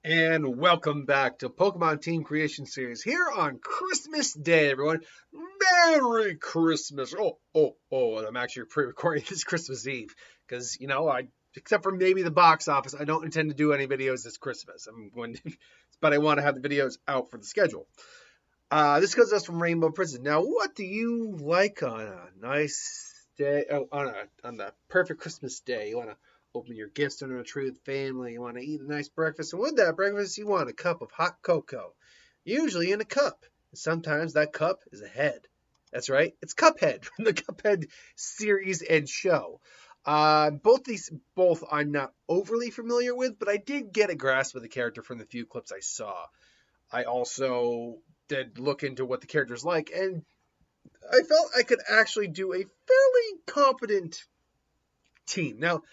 And welcome back to Pokemon Team Creation Series here on Christmas Day, everyone. Merry Christmas! And I'm actually pre-recording this Christmas Eve because except for maybe the box office, I don't intend to do any videos this Christmas. But I want to have the videos out for the schedule. This goes us from Rainbow Prison. Now, what do you like on a nice day? On the perfect Christmas day, you want to open your gifts under a tree with family. You want to eat a nice breakfast. And with that breakfast, you want a cup of hot cocoa, usually in a cup. And sometimes that cup is a head. That's right. It's Cuphead from the Cuphead series and show. Both I'm not overly familiar with, but I did get a grasp of the character from the few clips I saw. I also did look into what the character's like, and I felt I could actually do a fairly competent team. Now,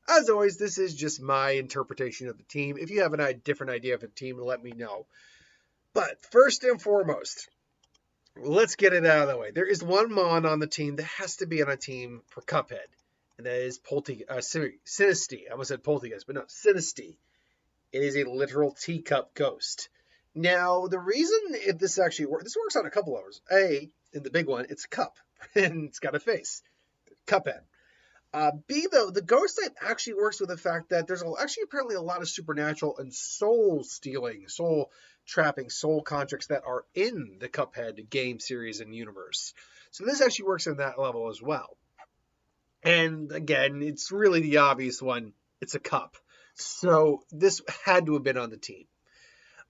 as always, this is just my interpretation of the team. If you have a different idea of the team, let me know. But first and foremost, let's get it out of the way. There is one Mon on the team that has to be on a team for Cuphead, and that is Sinistea. I almost said Polteageist, but no, Sinistea. It is a literal teacup ghost. Now, the reason this actually works, this works on a couple levels. A, in the big one, it's a cup, and it's got a face. Cuphead. B, though, the ghost type actually works with the fact that there's actually apparently a lot of supernatural and soul stealing, soul trapping, soul contracts that are in the Cuphead game series and universe. So this actually works on that level as well. And again, it's really the obvious one. It's a cup. So this had to have been on the team.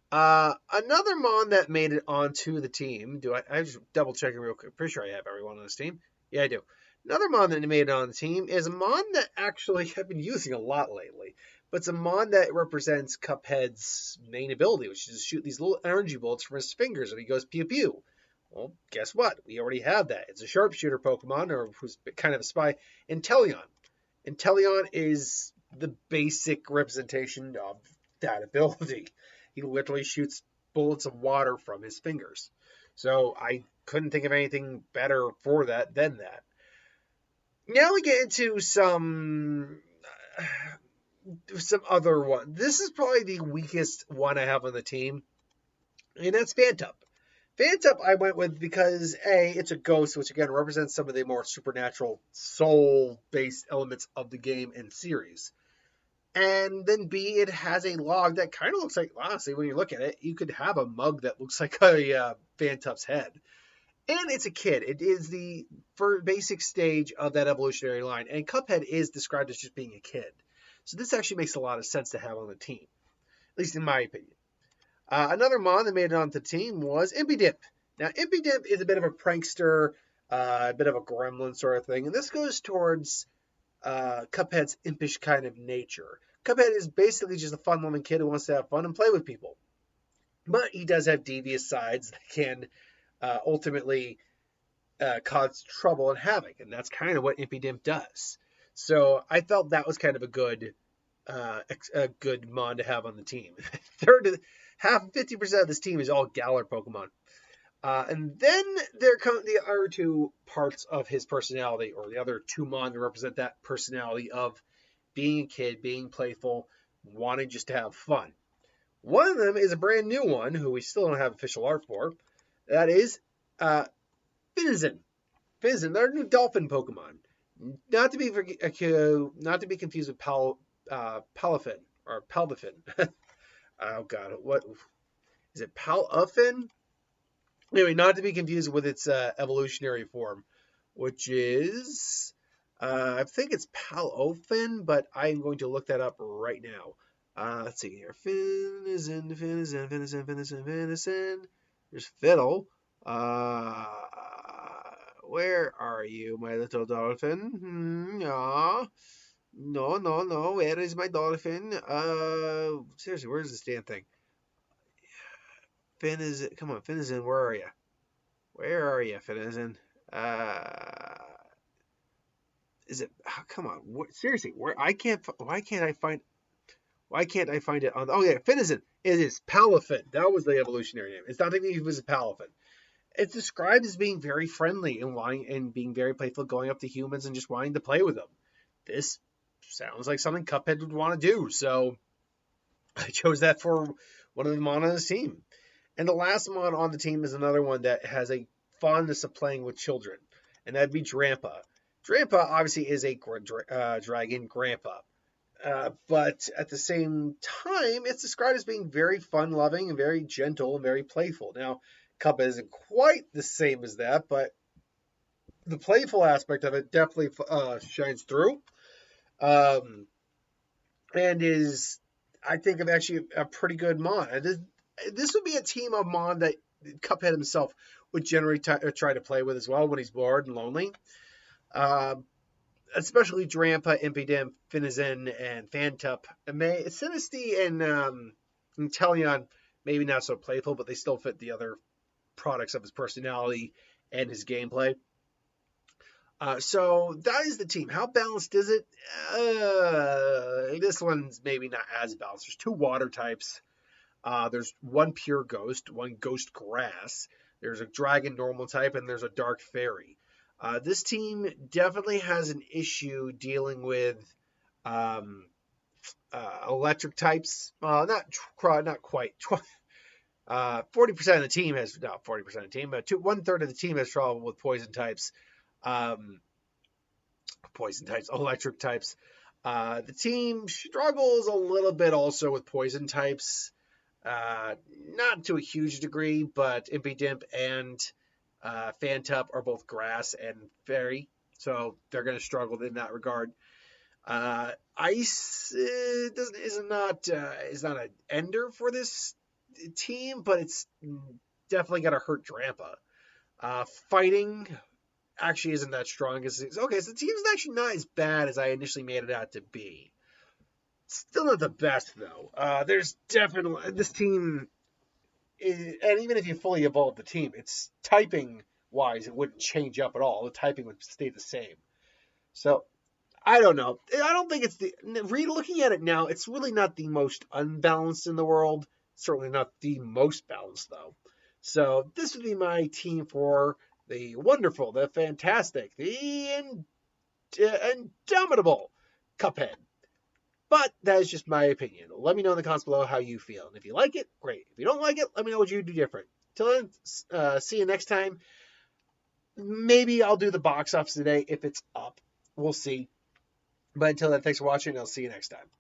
Another Mon that made it onto the team. I just double checking real quick. Pretty sure I have everyone on this team. Yeah, I do. Another Mon that made it on the team is a Mon that actually I've been using a lot lately. But it's a Mon that represents Cuphead's main ability, which is to shoot these little energy bolts from his fingers when he goes pew pew. Well, guess what? We already have that. It's a sharpshooter Pokemon, or who's kind of a spy, Inteleon. Inteleon is the basic representation of that ability. He literally shoots bullets of water from his fingers. So I couldn't think of anything better for that than that. Now we get into some other one. This is probably the weakest one I have on the team, and that's Phantup. Phantup I went with because A, it's a ghost, which again represents some of the more supernatural soul-based elements of the game and series. And then B, it has a log that kind of looks like, honestly, when you look at it, you could have a mug that looks like a Phantup's head. And it's a kid. It is the basic stage of that evolutionary line. And Cuphead is described as just being a kid. So this actually makes a lot of sense to have on the team, at least in my opinion. Another Mon that made it onto the team was Impidimp. Now, Impidimp is a bit of a prankster, a bit of a gremlin sort of thing. And this goes towards Cuphead's impish kind of nature. Cuphead is basically just a fun-loving kid who wants to have fun and play with people. But he does have devious sides that can ultimately cause trouble and havoc, and that's kind of what Impidimp does. So I felt that was kind of a good Mon to have on the team. 50% of this team is all Galar Pokemon. And then there come the other two parts of his personality, or the other two Mon to represent that personality of being a kid, being playful, wanting just to have fun. One of them is a brand new one, who we still don't have official art for. That is Finizen. Finizen, they're a new dolphin Pokemon. Not to be confused with Palafin or Palbafin. Oh god, what is it? Palafin? Anyway, not to be confused with its evolutionary form, which is I think it's Palofin, but I'm going to look that up right now. Let's see here. Finizen. There's Fiddle. Where are you, my little dolphin? No. Where is my dolphin? Seriously, where's this damn thing? Finizen. Come on, Finizen, where are you? Where are you, Finizen? Is it? Oh, come on. Seriously, where? Why can't I find it on? Oh yeah, Finizen. It is Palafin. That was the evolutionary name. It's not even if it was a Palafin. It's described as being very friendly and being very playful, going up to humans and just wanting to play with them. This sounds like something Cuphead would want to do. So I chose that for one of the mon on his team. And the last mon on the team is another one that has a fondness of playing with children, and that'd be Drampa. Drampa obviously is a dragon grandpa, but at the same time, it's described as being very fun-loving and very gentle and very playful. Now, Cuphead isn't quite the same as that, but the playful aspect of it definitely shines through, um, and is, I think, of actually a pretty good mon. This would be a team of mon that Cuphead himself would generally try to play with as well when he's bored and lonely. Uh, Especially Drampa, Impidimp, Finizen, and Fantup. Sinisty and Teleon, maybe not so playful, but they still fit the other products of his personality and his gameplay. So that is the team. How balanced is it? This one's maybe not as balanced. There's 2 water types. There's 1 pure ghost, 1 ghost grass. There's a dragon normal type, and there's a dark fairy. This team definitely has an issue dealing with electric types. Not quite. 40% of the team has, not 40% of the team, but 1/3 of the team has trouble with poison types. Electric types. The team struggles a little bit also with poison types. Not to a huge degree, but Impidimp and Fantup are both grass and fairy, so they're going to struggle in that regard. Ice is not an ender for this team, but it's definitely going to hurt Drampa. Fighting actually isn't that strong. Okay, so the team's actually not as bad as I initially made it out to be. Still not the best though. There's definitely this team, and even if you fully evolve the team, it's typing wise, it wouldn't change up at all. The typing would stay the same. So I don't know. I don't think it's looking at it now, it's really not the most unbalanced in the world. Certainly not the most balanced though. So this would be my team for the wonderful, the fantastic, the indomitable Cuphead. But that is just my opinion. Let me know in the comments below how you feel. And if you like it, great. If you don't like it, let me know what you do different. Till then, see you next time. Maybe I'll do the box office today if it's up. We'll see. But until then, thanks for watching, and I'll see you next time.